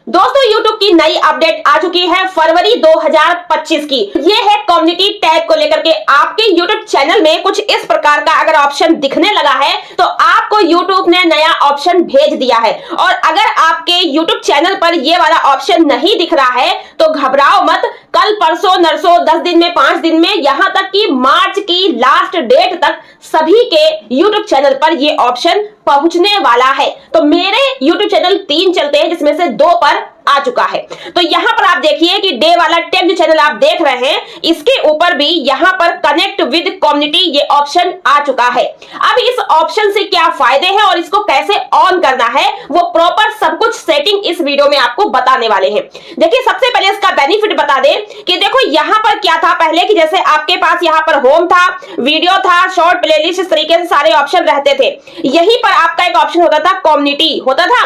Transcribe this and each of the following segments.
दोस्तों YouTube की नई अपडेट आ चुकी है फरवरी 2025 की। ये है कम्युनिटी टैग को लेकर के। आपके YouTube चैनल में कुछ इस प्रकार का अगर ऑप्शन दिखने लगा है तो आपको YouTube ने नया ऑप्शन भेज दिया है। और अगर आपके YouTube चैनल पर ये वाला ऑप्शन नहीं दिख रहा है तो घबराओ मत, कल परसों नरसों 10 दिन में 5 दिन में यहाँ तक कि मार्च की लास्ट डेट तक सभी के YouTube चैनल पर ये ऑप्शन पहुंचने वाला है। तो मेरे YouTube चैनल 3 चलते हैं जिसमें से 2 पर आ चुका है। तो यहां पर आप देखिए कि डे वाला टैग जो चैनल आप देख रहे हैं इसके ऊपर भी यहां पर कनेक्ट विद कम्युनिटी ये ऑप्शन आ चुका है। अब इस ऑप्शन से क्या फायदे हैं और इसको कैसे ऑन करना है वो प्रॉपर सब कुछ सेटिंग इस वीडियो में आपको बताने वाले हैं। देखिए सबसे पहले इसका बेनिफिट बता दें कि देखो यहां पर क्या था पहले कि जैसे आपके पास यहां पर होम था, वीडियो था, शॉर्ट, प्लेलिस्ट, इस तरीके से सारे ऑप्शन रहते थे। यहीं पर आपका एक ऑप्शन होता था कम्युनिटी होता था।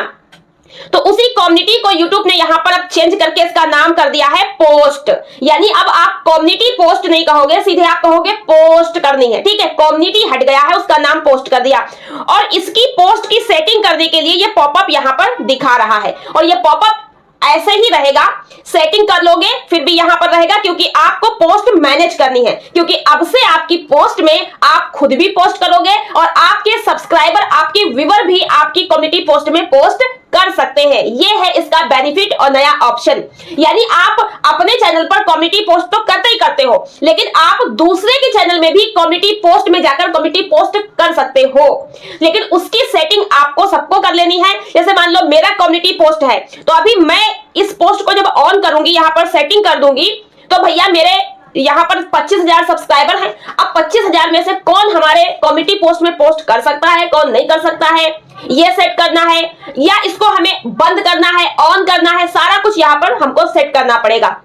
तो उसी कम्युनिटी को YouTube ने यहां पर अब चेंज करके इसका नाम कर दिया है पोस्ट। यानी अब आप कम्युनिटी पोस्ट नहीं कहोगे, सीधे आप कहोगे पोस्ट करनी है। ठीक है, कम्युनिटी हट गया है, उसका नाम पोस्ट कर दिया। और इसकी पोस्ट की सेटिंग करने के लिए ये पॉपअप यहां पर दिखा रहा है और ये पॉपअप ऐसे ही रहेगा। सेटिंग कर लोगे फिर भी यहां पर रहेगा क्योंकि आपको पोस्ट मैनेज करनी है। क्योंकि अब से आपकी पोस्ट में आप खुद भी पोस्ट करोगे और आपके सब्सक्राइबर, आपके व्यूअर भी आपकी कम्युनिटी पोस्ट में पोस्ट कर सकते हैं। ये है इसका बेनिफिट और नया ऑप्शन। यानी आप अपने चैनल पर कम्युनिटी पोस्ट तो करते ही करते हो, लेकिन आप दूसरे के चैनल में भी कम्युनिटी पोस्ट में जाकर कम्युनिटी पोस्ट कर सकते हो। लेकिन उसकी सेटिंग आपको सबको कर लेनी है। जैसे मान लो मेरा कम्युनिटी पोस्ट है तो अभी मैं इस पोस्ट को जब ऑन करूंगी, यहां पर सेटिंग कर दूंगी तो भैया मेरे यहां पर 25,000 सब्सक्राइबर हैं। अब 25,000 में से कौन हमारे कम्युनिटी पोस्ट में पोस्ट कर सकता है, कौन नहीं कर सकता है, ये सेट करना है या इसको हमें बंद करना है, ऑन करना है, सारा कुछ यहां पर हमको सेट करना पड़ेगा।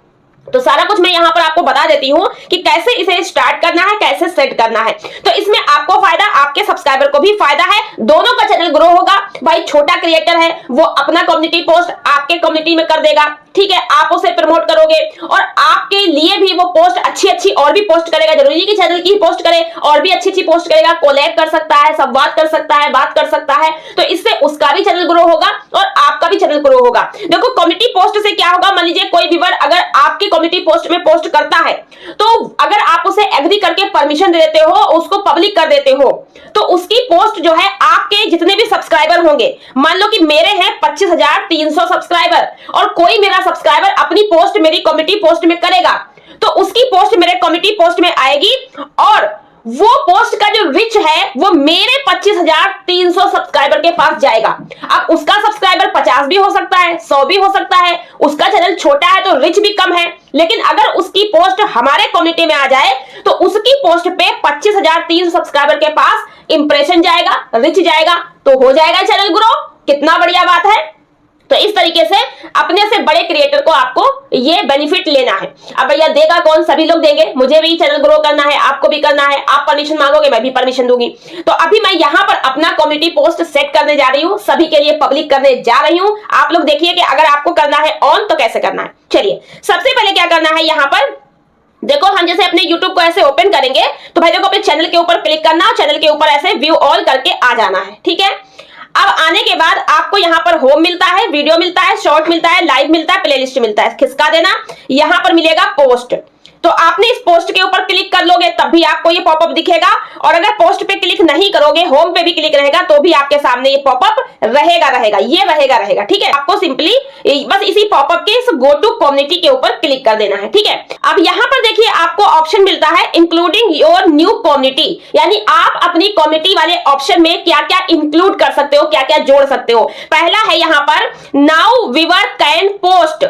तो सारा कुछ मैं यहां पर आपको बता देती हूं कि कैसे इसे स्टार्ट करना है, कैसे सेट करना है। तो इसमें आपको फायदा, आपके सब्सक्राइबर को भी फायदा है, दोनों का चैनल ग्रो होगा। भाई छोटा क्रिएटर है वो अपना कम्युनिटी पोस्ट आपके कम्युनिटी में कर देगा, ठीक है, आप उसे प्रमोट करोगे और आपके लिए भी वो पोस्ट अच्छी और भी पोस्ट करेगा। जरूरी है कि चैनल की पोस्ट करे, और भी अच्छी पोस्ट करेगा, कोलैब कर सकता है, संवाद कर सकता है, बात कर सकता है। तो इससे उसका भी चैनल ग्रो होगा और आपका भी चैनल ग्रो होगा। देखो कम्युनिटी पोस्ट से क्या होगा, मान लीजिए कोई व्यूअर अगर आपकी कम्युनिटी पोस्ट में पोस्ट करता है तो अगर आप उसे एग्री करके परमिशन दे देते हो, उसको पब्लिक कर देते हो, तो उसकी पोस्ट जो है आपके जितने भी सब्सक्राइबर होंगे, मान लो कि मेरे हैं 25,300 सब्सक्राइबर और कोई मेरा सब्सक्राइबर अपनी पोस्ट मेरी कम्युनिटी पोस्ट में करेगा तो उसकी पोस्ट मेरे कम्युनिटी पोस्ट में आएगी और वो पोस्ट का जो रिच है वो मेरे 25,300 सब्सक्राइबर के पास जाएगा। अब उसका सब्सक्राइबर 50 भी हो सकता है, 100 भी हो सकता है, उसका चैनल छोटा है तो रिच भी कम है, लेकिन अगर उसकी पोस्ट हमारे कम्युनिटी में आ जाए तो उसकी पोस्ट पे 25,300 सब्सक्राइबर के पास इंप्रेशन जाएगा, रिच जाएगा, तो हो जाएगा चैनल ग्रो। कितना बढ़िया बात है। तो इस तरीके से अपने से बड़े क्रिएटर को आपको ये बेनिफिट लेना है। अब भैया देगा कौन, सभी लोग देंगे, मुझे भी चैनल ग्रो करना है, आपको भी करना है, आप परमिशन मांगोगे मैं भी परमिशन दूंगी। तो अभी मैं यहाँ पर अपना कम्युनिटी पोस्ट सेट करने जा रही हूँ, सभी के लिए पब्लिक करने जा रही हूँ। आप लोग देखिए कि अगर आपको करना है ऑन तो कैसे करना है। चलिए सबसे पहले क्या करना है, यहाँ पर देखो हम जैसे अपने YouTube को ऐसे ओपन करेंगे तो भाई देखो अपने चैनल के ऊपर क्लिक करना, चैनल के ऊपर ऐसे व्यू ऑल करके आ जाना है। ठीक है, अब आने के बाद आपको यहाँ पर होम मिलता है, वीडियो मिलता है, शॉर्ट मिलता है, लाइव मिलता है, प्लेलिस्ट मिलता है, खिसका देना। यहाँ पर मिलेगा पोस्ट, तो आपने इस पोस्ट के ऊपर क्लिक कर लोगे तब भी आपको ये पॉपअप दिखेगा और अगर पोस्ट पे क्लिक नहीं करोगे, होम पे भी क्लिक रहेगा तो भी आपके सामने ये पॉपअप रहेगा, ये रहेगा। ठीक है, आपको सिंपली बस इसी पॉपअप के इस गो टू कम्युनिटी के ऊपर क्लिक कर देना है। ठीक है, अब यहाँ पर देखिए आपको ऑप्शन मिलता है इंक्लूडिंग योर न्यू कम्युनिटी, यानी आप अपनी कम्युनिटी वाले ऑप्शन में क्या क्या इंक्लूड कर सकते हो, क्या क्या जोड़ सकते हो। पहला है यहाँ पर नाउ व्यूअर कैन पोस्ट।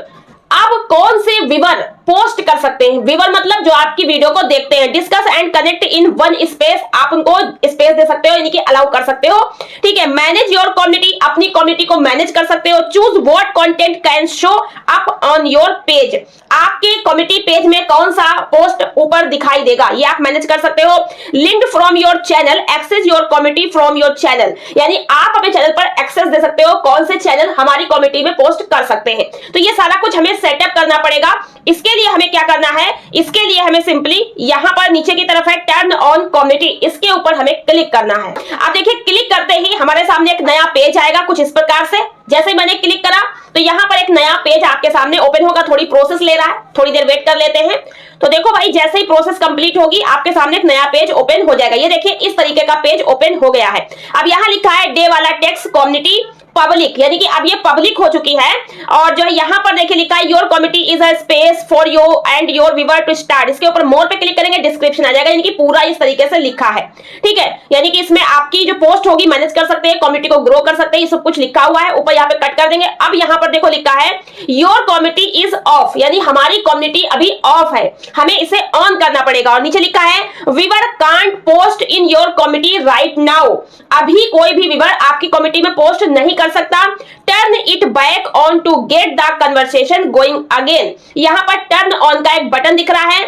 अब कौन से व्यूअर पोस्ट कर सकते हैं, व्यूअर मतलब जो आपकी वीडियो को देखते हैं। Discuss and connect in one space, आप उनको स्पेस दे सकते हो, यानी कि अलाउ कर सकते हो। ठीक है, मैनेज योर कम्युनिटी, अपनी कम्युनिटी को मैनेज कर सकते हो। Choose what content can show up on your page, आपके कम्युनिटी पेज में कौन सा पोस्ट ऊपर दिखाई देगा ये आप मैनेज कर सकते हो। Linked from your channel, access your community from your channel, यानी आप अपने चैनल पर एक्सेस दे सकते हो, कौन से चैनल हमारी कम्युनिटी में पोस्ट कर सकते हैं। तो ये सारा कुछ हमें सेटअप करना पड़ेगा। इसके लिए हमें क्या करना है, इसके लिए हमें सिंपली यहां पर नीचे की तरफ है टर्न ऑन कम्युनिटी, इसके ऊपर हमें क्लिक करना है। अब देखिए क्लिक करते ही हमारे सामने एक नया पेज आएगा कुछ इस प्रकार से। जैसे ही मैंने क्लिक करा तो यहां पर एक नया पेज आपके सामने ओपन होगा। थोड़ी प्रोसेस ले रहा है, थोड़ी देर वेट कर लेते हैं। तो देखो भाई जैसे ही प्रोसेस कंप्लीट होगी आपके सामने एक नया पेज ओपन हो जाएगा। ये देखिए इस तरीके का पेज ओपन हो गया है। अब यहाँ लिखा है डे वाला टेक्स्ट कम्युनिटी पब्लिक, यानी कि अब ये पब्लिक हो चुकी है। और जो है यहाँ पर देखिए लिखा है your community is a space for you and your viewer to start. इसके ऊपर मोर पे क्लिक करेंगे, डिस्क्रिप्शन आ जाएगा, यानी कि पूरा इस तरीके से लिखा है। ठीक है, यानी कि इसमें आपकी जो पोस्ट होगी मैनेज कर सकते हैं, कम्युनिटी को ग्रो कर सकते हैं, ये सब कुछ लिखा हुआ है। ऊपर यहाँ पे कट कर देंगे। अब यहाँ पर देखो लिखा है योर कम्युनिटी इज ऑफ, यानी हमारी कम्युनिटी अभी ऑफ है, हमें इसे ऑन करना पड़ेगा। और नीचे लिखा है viewer can't post in your community right now, अभी कोई भी व्यूअर आपकी कम्युनिटी में पोस्ट नहीं कर सकता। Turn it back on to get the conversation going again, यहां पर टर्न ऑन का एक बटन दिख रहा है,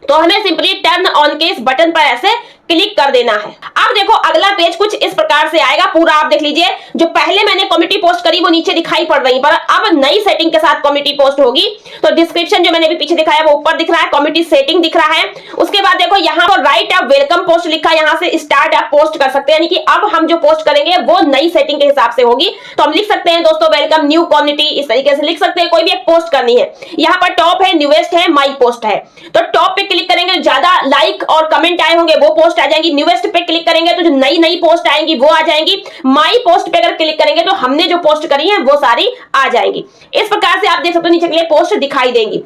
तो हमें सिंपली टर्न ऑन के इस बटन पर ऐसे क्लिक कर देना है। अब देखो अगला पेज कुछ इस प्रकार से आएगा, पूरा आप देख लीजिए। जो पहले मैंने कम्युनिटी पोस्ट करी वो नीचे दिखाई पड़ रही, पर अब नई सेटिंग के साथ कम्युनिटी पोस्ट होगी। तो डिस्क्रिप्शन जो मैंने भी पीछे दिखाया वो ऊपर दिख रहा है, कम्युनिटी सेटिंग दिख रहा है। उसके बाद देखो यहाँ पर राइट अप वेलकम पोस्ट लिखा है, यहाँ से स्टार्ट आप पोस्ट कर सकते हैं, यानी कि अब हम जो पोस्ट करेंगे वो नई सेटिंग के हिसाब से होगी। तो हम लिख सकते हैं दोस्तों वेलकम न्यू कम्युनिटी, इस तरीके से लिख सकते हैं। कोई भी एक पोस्ट करनी है, यहाँ पर टॉप है, न्यूएस्ट है, माई पोस्ट है। तो टॉप पे क्लिक करेंगे, ज्यादा लाइक और कमेंट आए होंगे वो पोस्ट आ जाएंगी। न्यूएस्ट पे क्लिक करेंगे तो जो नई नई पोस्ट आएंगी वो आ जाएंगी। माई पोस्ट पे अगर क्लिक करेंगे तो हमने जो पोस्ट करी है वो सारी आ जाएंगी। इस प्रकार से आप देख सकते हो नीचे के लिए पोस्ट दिखाई देंगी।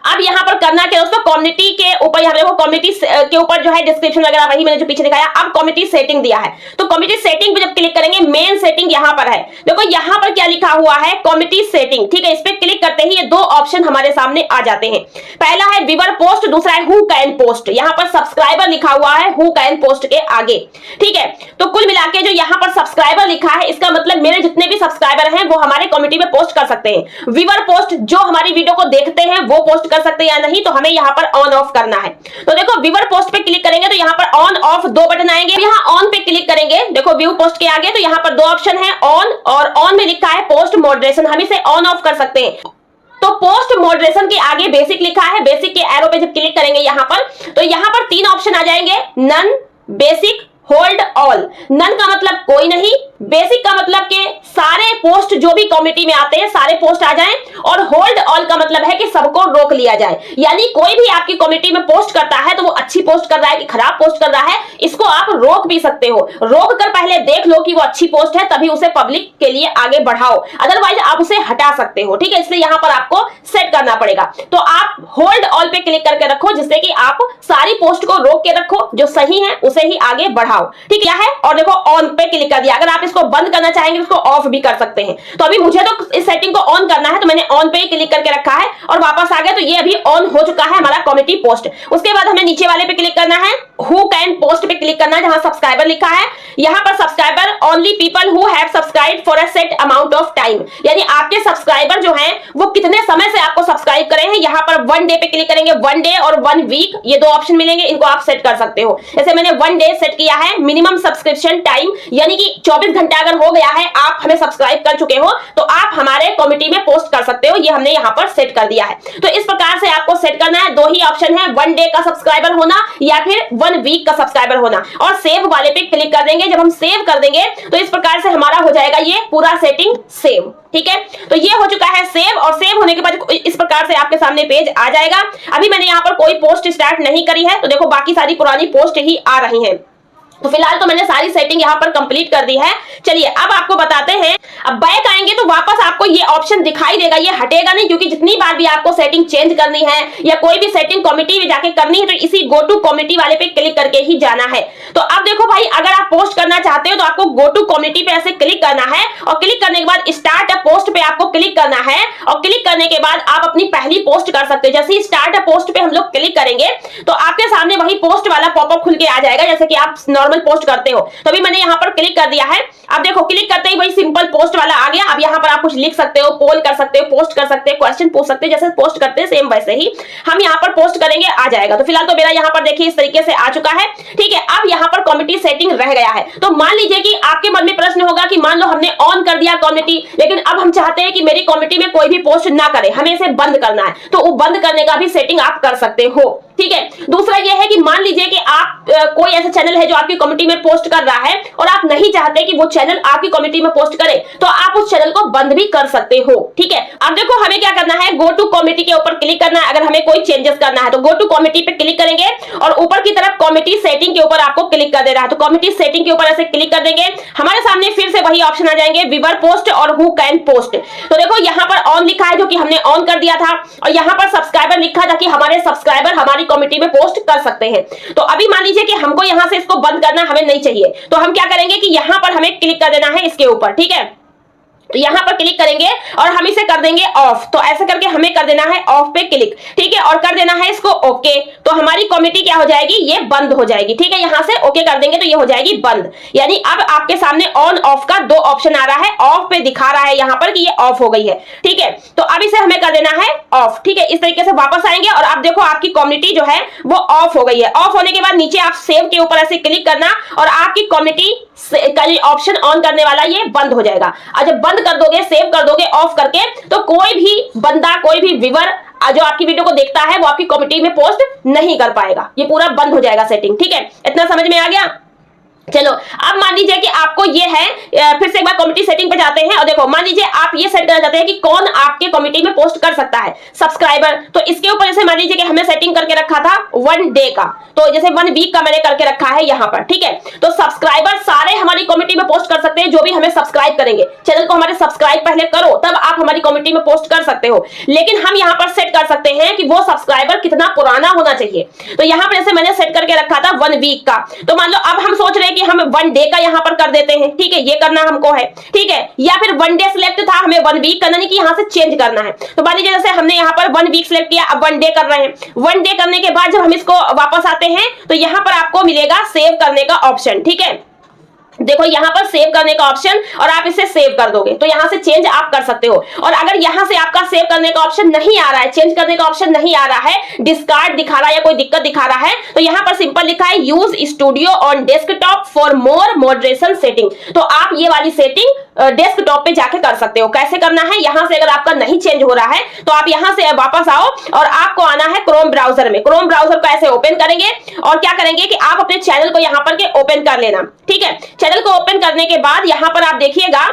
अब यहाँ पर करना क्या दोस्तों, कम्युनिटी के ऊपर यहाँ देखो कम्युनिटी के ऊपर जो है डिस्क्रिप्शन वगैरह वही मैंने जो पीछे दिखाया। अब कम्युनिटी सेटिंग दिया है, तो कम्युनिटी सेटिंग पे जब क्लिक करेंगे मेन सेटिंग यहाँ पर है। देखो यहाँ पर क्या लिखा हुआ है, कम्युनिटी सेटिंग। ठीक है, इस पे क्लिक करते ही ये दो ऑप्शन हमारे सामने आ जाते हैं। पहला है व्यूअर पोस्ट, दूसरा है हु कैन पोस्ट। यहाँ पर सब्सक्राइबर लिखा हुआ है हु कैन पोस्ट के आगे। ठीक है, तो कुल मिला के जो यहाँ पर सब्सक्राइबर लिखा है इसका मतलब मेरे जितने भी सब्सक्राइबर हैं वो हमारे कम्युनिटी में पोस्ट कर सकते हैं। व्यूअर पोस्ट जो हमारी वीडियो को देखते हैं वो पोस्ट कर सकते हैं या नहीं, तो हमें यहाँ पर ऑन ऑफ करना है। तो देखो व्यूअर पोस्ट पे क्लिक करेंगे तो यहाँ पर ऑन ऑफ दो बटन आएंगे। यहाँ ऑन पे क्लिक करेंगे, देखो व्यू पोस्ट के आगे, तो यहाँ पर दो ऑप्शन है ऑन, और ऑन में लिखा है पोस्ट मॉडरेशन, हम इसे ऑन ऑफ कर सकते हैं। तो पोस्ट मॉडरेशन के आगे बेसिक लिखा है, बेसिक के एरो पे जब क्लिक करेंगे यहाँ पर तो यहाँ पर तीन ऑप्शन आ जाएंगे, none, basic, hold all. None का मतलब कोई नहीं, बेसिक का मतलब कि सारे पोस्ट जो भी कम्युनिटी में आते हैं सारे पोस्ट आ जाएं, और होल्ड ऑल का मतलब है कि सबको रोक लिया जाए। यानी कोई भी आपकी कम्युनिटी में पोस्ट करता है तो वो अच्छी पोस्ट कर रहा है कि खराब पोस्ट कर रहा है, इसको आप रोक भी सकते हो। रोक कर पहले देख लो कि वो अच्छी पोस्ट है, तभी उसे पब्लिक के लिए आगे बढ़ाओ, अदरवाइज आप उसे हटा सकते हो। ठीक है, इसलिए यहाँ पर आपको सेट करना पड़ेगा। तो आप होल्ड ऑल पे क्लिक करके रखो, जिससे कि आप सारी पोस्ट को रोक के रखो, जो सही है उसे ही आगे बढ़ाओ। ठीक है, और देखो ऑन पे क्लिक कर दिया। अगर आप इसको बंद करना चाहेंगे उसको ऑफ भी कर सकते हैं। तो अभी मुझे तो इस सेटिंग को ऑन करना है, तो मैंने ऑन पे ही क्लिक करके रखा है और वापस आ गया। तो ये अभी ऑन हो चुका है हमारा कम्युनिटी पोस्ट। उसके बाद हमें नीचे वाले पे क्लिक करना है, हु कैन पोस्ट पे क्लिक करना है, जहां सब्सक्राइबर लिखा है। यहाँ पर subscriber only people who have subscribe for a set amount of time, यानी आपके सब्सक्राइबर जो हैं वो कितने समय से आपको सब्सक्राइब करे हैं। यहाँ पर 1 डे पे क्लिक करेंगे, 1 डे और 1 वीक, ये दो ऑप्शन मिलेंगे, इनको आप सेट कर सकते हो। जैसे मैंने 1 डे सेट किया है, मिनिमम सब्सक्रिप्शन टाइम, यानी कि 24 घंटा अगर हो गया है, आप हमें सब्सक्राइब कर चुके हो तो आप हमारे कम्युनिटी में पोस्ट कर सकते हो, ये हमने यहाँ पर सेट कर दिया है। तो इस प्रकार से आपको सेट करना है। दो ही ऑप्शन है, 1 डे का सब्सक्राइबर होना या फिर 1 वीक का सब्सक्राइबर होना, और सेव वाले पे क्लिक कर देंगे। जब हम सेव कर देंगे तो इस प्रकार से हमारा हो जाएगा ये पूरा सेटिंग सेव। ठीक है, तो ये हो चुका है सेव, और सेव होने के बाद इस प्रकार से आपके सामने पेज आ जाएगा। अभी मैंने यहाँ पर कोई पोस्ट स्टार्ट नहीं करी है, तो देखो बाकी सारी पुरानी पोस्ट ही आ रही हैं। तो फिलहाल तो मैंने सारी सेटिंग यहाँ पर कंप्लीट कर दी है। चलिए अब आपको बताते हैं, अब बैक आएंगे तो वापस आपको ये ऑप्शन दिखाई देगा, ये हटेगा नहीं, क्योंकि जितनी बार भी आपको सेटिंग चेंज करनी है या कोई भी सेटिंग कम्युनिटी में जाके करनी है तो इसी गो टू कम्युनिटी वाले पे क्लिक करके ही जाना है। तो अब देखो भाई, अगर आप पोस्ट करना चाहते हो तो आपको गो टू कम्युनिटी पे ऐसे क्लिक करना है, और क्लिक करने के बाद स्टार्ट अ पोस्ट पे आपको क्लिक करना है, और क्लिक करने के बाद आप अपनी पहली पोस्ट कर सकते हो। जैसे ही स्टार्ट अ पोस्ट पे हम लोग क्लिक करेंगे तो आपके सामने वही पोस्ट वाला पॉपअप खुल के आ जाएगा, जैसे कि आप पोस्ट करते हो। तो अभी मैंने यहाँ पर क्लिक कर दिया है। अब देखो क्लिक करते ही वही सिंपल पोस्ट वाला आ गया। अब यहाँ पर आप कुछ लिख सकते हो, पोल कर सकते हो, पोस्ट कर सकते हो, क्वेश्चन पूछ सकते हो, जैसे पोस्ट करते हैं सेम वैसे ही हम यहाँ पर पोस्ट करेंगे, आ जाएगा। तो फिलहाल तो मेरा यहाँ पर देखिए इस तरीके से आ चुका है। ठीक है, अब यहाँ पर कम्युनिटी सेटिंग रह गया है। तो मान लीजिए कि आपके मन में प्रश्न होगा कि मान लो हमने ऑन कर दिया कम्युनिटी, लेकिन अब हम चाहते हैं कि कि मेरी कम्युनिटी में कोई भी पोस्ट ना करे, हमें इसे बंद करना है, तो वो बंद करने का भी सेटिंग आप कर सकते हो। ठीक है, दूसरा ये है कि मान लीजिए कि आप कोई ऐसा चैनल है जो आपकी कम्युनिटी में पोस्ट कर रहा है और आप नहीं चाहते कि वो चैनल आपकी कम्युनिटी में पोस्ट करे, तो आप उस चैनल को बंद भी कर सकते हो। ठीक है, अब देखो हमें क्या करना है, गो टू कम्युनिटी के ऊपर क्लिक करना है। अगर हमें कोई चेंजेस करना है तो गो टू कम्युनिटी पे क्लिक करेंगे और ऊपर की तरफ कम्युनिटी सेटिंग के ऊपर आपको क्लिक कर देना है। तो कम्युनिटी सेटिंग के ऊपर ऐसे क्लिक कर देंगे, हमारे सामने फिर से वही ऑप्शन आ जाएंगे, व्यूअर पोस्ट और हु कैन पोस्ट। तो देखो यहाँ पर ऑन लिखा है जो कि हमने ऑन कर दिया था, और यहाँ पर सब्सक्राइबर लिखा था कि हमारे सब्सक्राइबर हमारी कम्युनिटी में पोस्ट कर सकते हैं। तो अभी मान लीजिए कि हमको यहां से इसको बंद करना हमें नहीं चाहिए, तो हम क्या करेंगे कि यहां पर हमें क्लिक कर देना है इसके ऊपर। ठीक है, तो यहां पर क्लिक करेंगे और हम इसे कर देंगे ऑफ। तो ऐसे करके हमें कर देना है ऑफ पे क्लिक। ठीक है, और कर देना है इसको ओके। तो हमारी कम्युनिटी क्या हो जाएगी, ये बंद हो जाएगी। ठीक है, यहां से ओके कर देंगे तो ये हो जाएगी बंद। यानी अब आपके सामने ऑन ऑफ का दो ऑप्शन आ रहा है, ऑफ पे दिखा रहा है यहां पर कि ये ऑफ हो गई है। ठीक है, तो अब इसे हमें कर देना है ऑफ। ठीक है, इस तरीके से वापस आएंगे और आप देखो आपकी कम्युनिटी जो है वो ऑफ हो गई है। ऑफ होने के बाद नीचे आप सेव के ऊपर ऐसे क्लिक करना और आपकी कम्युनिटी का ऑप्शन ऑन करने वाला ये बंद हो जाएगा। और जब बंद कर दोगे, सेव कर दोगे ऑफ करके, तो कोई भी बंदा, कोई भी व्यूअर जो आपकी वीडियो को देखता है वो आपकी कम्युनिटी में पोस्ट नहीं कर पाएगा। ये पूरा बंद हो जाएगा सेटिंग। ठीक है, इतना समझ में आ गया। चलो अब मान लीजिए कि आपको ये है, फिर से एक बार कम्युनिटी सेटिंग पे जाते हैं और देखो मान लीजिए आप ये सेट करना चाहते हैं कि कौन आपके कम्युनिटी में पोस्ट कर सकता है, सब्सक्राइबर। तो इसके ऊपर जैसे मान लीजिए कि हमने सेटिंग करके रखा था 1 डे का, तो जैसे 1 वीक का मैंने करके रखा है यहाँ पर। ठीक है, तो सब्सक्राइबर सारे हमारी कम्युनिटी में पोस्ट कर सकते हैं जो भी हमें सब्सक्राइब करेंगे। चैनल को हमारे सब्सक्राइब पहले करो, तब आप हमारी कम्युनिटी में पोस्ट कर सकते हो। लेकिन हम यहाँ पर सेट कर सकते हैं कि वो सब्सक्राइबर कितना पुराना होना चाहिए। तो यहाँ पर जैसे मैंने सेट करके रखा था 1 वीक का, तो मान लो अब हम सोच रहे हैं कि हम 1 डे का यहाँ पर कर देते हैं। ठीक है, ये करना हमको है। ठीक है, या फिर 1 डे सिलेक्ट था, हमें 1 वीक करना नहीं कि यहाँ से चेंज करना है। तो मान लीजिए जैसे हमने यहाँ पर 1 वीक सिलेक्ट किया, अब 1 डे कर रहे हैं। 1 डे करने के बाद जब हम इसको वापस आते हैं तो यहाँ पर आपको मिलेगा सेव करने का ऑप्शन। ठीक है, देखो यहाँ पर सेव करने का ऑप्शन, और आप इसे सेव कर दोगे तो यहाँ से चेंज आप कर सकते हो। और अगर यहाँ से आपका सेव करने का ऑप्शन नहीं आ रहा है, चेंज करने का ऑप्शन नहीं आ रहा है, डिस्कार्ड दिखा रहा है या कोई दिक्कत दिखा रहा है, तो यहाँ पर सिंपल लिखा है use studio on desktop for more moderation setting. तो आप ये वाली सेटिंग डेस्कटॉप पे जाके कर सकते हो। कैसे करना है, यहाँ से अगर आपका नहीं चेंज हो रहा है तो आप यहाँ से वापस आओ और आपको आना है क्रोम ब्राउजर में। क्रोम ब्राउजर को ऐसे ओपन करेंगे और क्या करेंगे कि आप अपने चैनल को यहाँ पर के ओपन कर लेना। ठीक है, चैनल को ओपन करने के बाद यहाँ पर आप देखिएगा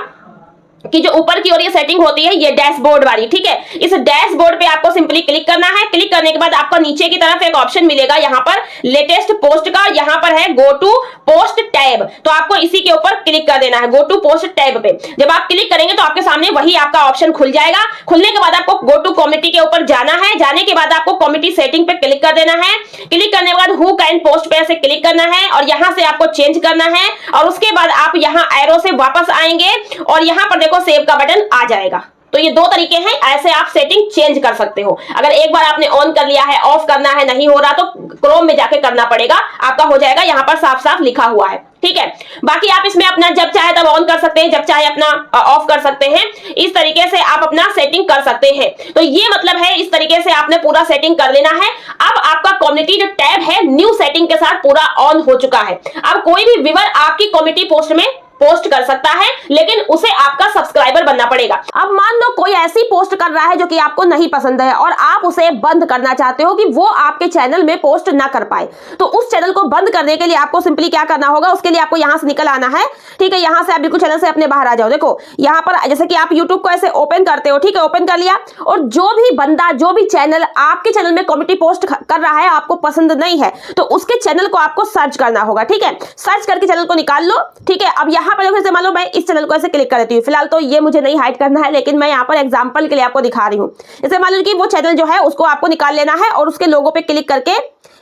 कि जो ऊपर की ओर ये सेटिंग होती है ये डैशबोर्ड वाली। ठीक है, इस डैशबोर्ड पे आपको सिंपली क्लिक करना है। क्लिक करने के बाद आपको नीचे की तरफ एक ऑप्शन मिलेगा यहाँ पर लेटेस्ट पोस्ट का, यहाँ पर है गो टू पोस्ट टैब। तो आपको इसी के ऊपर क्लिक कर देना है, गो टू पोस्ट टैब पे। जब आप क्लिक करेंगे तो आपके सामने वही आपका ऑप्शन खुल जाएगा। खुलने के बाद आपको गो टू कम्युनिटी के ऊपर जाना है। जाने के बाद आपको कम्युनिटी सेटिंग पे क्लिक कर देना है। क्लिक करने के बाद हु कैन पोस्ट पे ऐसे क्लिक करना है और यहाँ से आपको चेंज करना है। और उसके बाद आप यहाँ एरो से वापस आएंगे और यहाँ पर देखो सेव का बटन आ जाएगा। तो ये 2 तरीके हैं, ऐसे आप सेटिंग चेंज कर सकते हो। अगर एक बार आपने ऑन कर लिया है, ऑफ करना है, नहीं हो रहा तो क्रोम में जाके करना पड़ेगा, आपका हो जाएगा। यहाँ पर साफ साफ लिखा हुआ है। ठीक है, बाकी आप इसमें अपना जब चाहे तब ऑन कर सकते हैं, जब चाहे अपना ऑफ कर सकते हैं। इस तरीके से आप अपना सेटिंग कर सकते हैं। तो ये मतलब है इस तरीके से आपने पूरा सेटिंग कर लेना है। अब आपका कम्युनिटी जो टैब है न्यू सेटिंग के साथ पूरा ऑन हो चुका है। अब कोई भी व्यूअर आपकी कम्युनिटी पोस्ट में पोस्ट कर सकता है, लेकिन उसे आपका सब्सक्राइबर बनना पड़ेगा। अब मान लो कोई ऐसी पोस्ट कर रहा है जो कि आपको नहीं पसंद है और आप उसे बंद करना चाहते हो कि वो आपके चैनल में पोस्ट ना कर पाए। तो उस चैनल को बंद करने के लिए आपको सिंपली क्या करना होगा, उसके लिए आपको यहां से निकल आना है। ठीक है, यहां से आप बिल्कुल चैनल से अपने बाहर आ जाओ। देखो यहाँ पर जैसे कि आप यूट्यूब को ऐसे ओपन करते हो। ठीक है, ओपन कर लिया और जो भी बंदा, जो भी चैनल आपके चैनल में कम्युनिटी पोस्ट कर रहा है आपको पसंद नहीं है, तो उसके चैनल को आपको सर्च करना होगा। ठीक है, सर्च करके चैनल को निकाल लो। ठीक है, अब यहाँ पर देखो जैसे मान लो मैं इस चैनल को ऐसे क्लिक कर देती हूँ। फिलहाल तो ये मुझे नहीं हाइड करना है, लेकिन मैं यहाँ पर एग्जांपल के लिए आपको दिखा रही हूँ। जैसे मान लो कि वो चैनल जो है उसको आपको निकाल लेना है और उसके लोगो पे क्लिक करके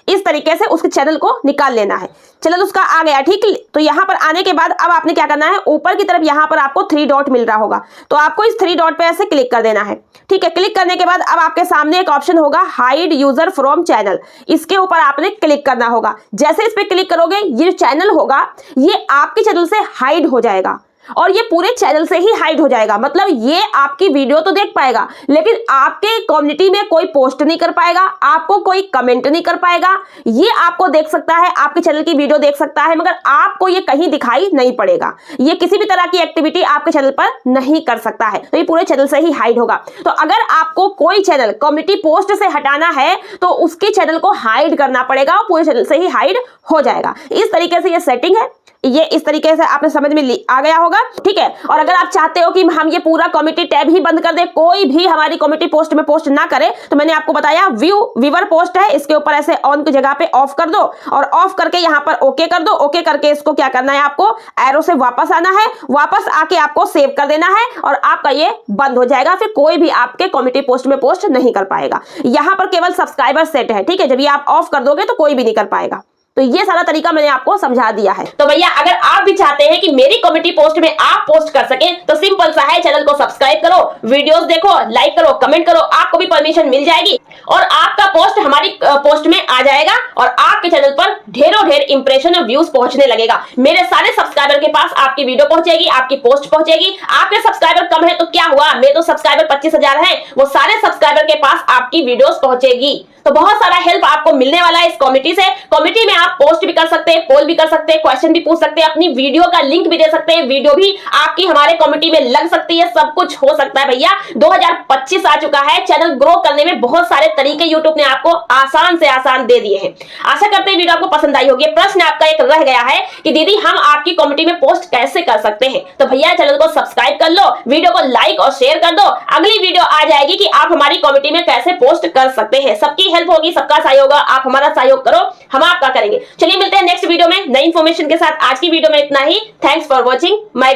इस तरीके से उसके चैनल को निकाल लेना है। चैनल उसका आ गया। ठीक, तो यहाँ पर आने के बाद अब आपने क्या करना है, ऊपर की तरफ यहाँ पर आपको 3 डॉट मिल रहा होगा, तो आपको इस 3 डॉट पे ऐसे क्लिक कर देना है। ठीक है, क्लिक करने के बाद अब आपके सामने एक ऑप्शन होगा हाइड यूजर फ्रॉम चैनल। इसके ऊपर आपने क्लिक करना होगा। जैसे इस पे क्लिक करोगे ये जो चैनल होगा ये आपके चैनल से हाइड हो जाएगा। और ये पूरे चैनल से ही हाइड हो जाएगा। मतलब ये आपकी वीडियो तो देख पाएगा लेकिन आपके कम्युनिटी में कोई पोस्ट नहीं कर पाएगा, आपको कोई कमेंट नहीं कर पाएगा। ये आपको देख सकता है, आपके चैनल की वीडियो देख सकता है, मगर आपको ये कहीं दिखाई नहीं पड़ेगा। ये किसी भी तरह की एक्टिविटी आपके चैनल पर नहीं कर सकता है, तो ये पूरे चैनल से ही हाइड होगा। तो अगर आपको कोई चैनल कम्युनिटी पोस्ट से हटाना है तो उसके चैनल को हाइड करना पड़ेगा और पूरे चैनल से ही हाइड हो जाएगा। इस तरीके से ये सेटिंग है, ये इस तरीके से आपने समझ में आ गया होगा, ठीक है। और अगर आप चाहते हो कि हम ये पूरा कम्युनिटी टैब ही बंद कर दे, कोई भी हमारी कम्युनिटी पोस्ट में पोस्ट ना करे, तो मैंने आपको बताया व्यूअर पोस्ट है, इसके ऊपर ऐसे ऑन की जगह पे ऑफ कर दो और ऑफ करके यहां पर ओके कर दो। ओके करके इसको क्या करना है, आपको एरो से वापस आना है, वापस आके आपको सेव कर देना है और आपका ये बंद हो जाएगा। फिर कोई भी आपके कम्युनिटी पोस्ट में पोस्ट नहीं कर पाएगा। यहां पर केवल सब्सक्राइबर सेट है, ठीक है। जब ये आप ऑफ कर दोगे तो कोई भी नहीं कर पाएगा। तो ये सारा तरीका मैंने आपको समझा दिया है। तो भैया अगर आप भी चाहते हैं कि मेरी कम्युनिटी पोस्ट में आप पोस्ट कर सकें तो सिंपल सा है, चैनल को सब्सक्राइब करो, वीडियोस देखो, लाइक करो, कमेंट करो, आपको भी परमिशन मिल जाएगी और आपका पोस्ट हमारी पोस्ट में आ जाएगा और आपके चैनल पर ढेरों ढेर इंप्रेशन और व्यूज पहुंचने लगेगा। मेरे सारे सब्सक्राइबर के पास आपकी वीडियो पहुंचेगी, आपकी पोस्ट पहुंचेगी। आपके सब्सक्राइबर कम है तो क्या हुआ, मेरे तो सब्सक्राइबर 25,000 है, वो सारे सब्सक्राइबर के पास आपकी वीडियोस पहुंचेगी। तो बहुत सारा हेल्प आपको मिलने वाला है इस कम्युनिटी से। कम्युनिटी में आप पोस्ट भी कर सकते हैं, पोल भी कर सकते हैं, क्वेश्चन भी पूछ सकते हैं, अपनी वीडियो का लिंक भी दे सकते हैं, वीडियो भी आपकी हमारे कम्युनिटी में लग सकती है, सब कुछ हो सकता है। भैया 2025 आ चुका है, चैनल ग्रो करने में बहुत सारे तरीके यूट्यूब ने आपको आसान से आसान दे दिए हैं। आशा करते हैं वीडियो आपको पसंद आई होगी। प्रश्न आपका एक रह गया है कि दीदी हम आपकी कम्युनिटी में पोस्ट कैसे कर सकते हैं, तो भैया चैनल को सब्सक्राइब कर लो, वीडियो को लाइक और शेयर कर दो। अगली वीडियो आ जाएगी कि आप हमारी कम्युनिटी में कैसे पोस्ट कर सकते हैं। सबकी हेल्प होगी, सबका सहयोग होगा, आप हमारा सहयोग करो, हम आपका करेंगे। चलिए मिलते हैं नेक्स्ट वीडियो में नई इंफॉर्मेशन के साथ। आज की वीडियो में इतना ही। Thanks for watching my